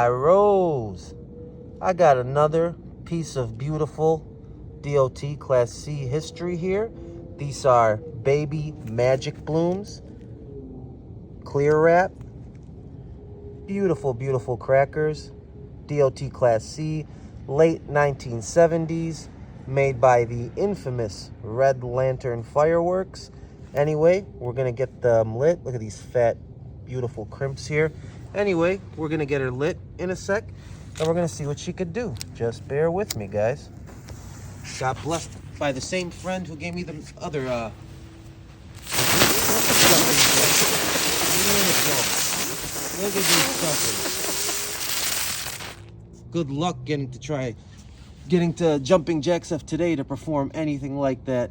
Rose, I got another piece of beautiful DOT Class C history here. These are baby magic blooms, clear wrap, beautiful, beautiful crackers. DOT Class C, late 1970s, made by the infamous Red Lantern Fireworks. Anyway, we're gonna get them lit. Look at these fat, beautiful crimps here. Anyway, we're gonna get her lit in a sec, and we're gonna see what she could do. Just bear with me, guys. Got blessed by the same friend who gave me the other, Look at these suckers. Good luck getting to jumping jacks up today to perform anything like that.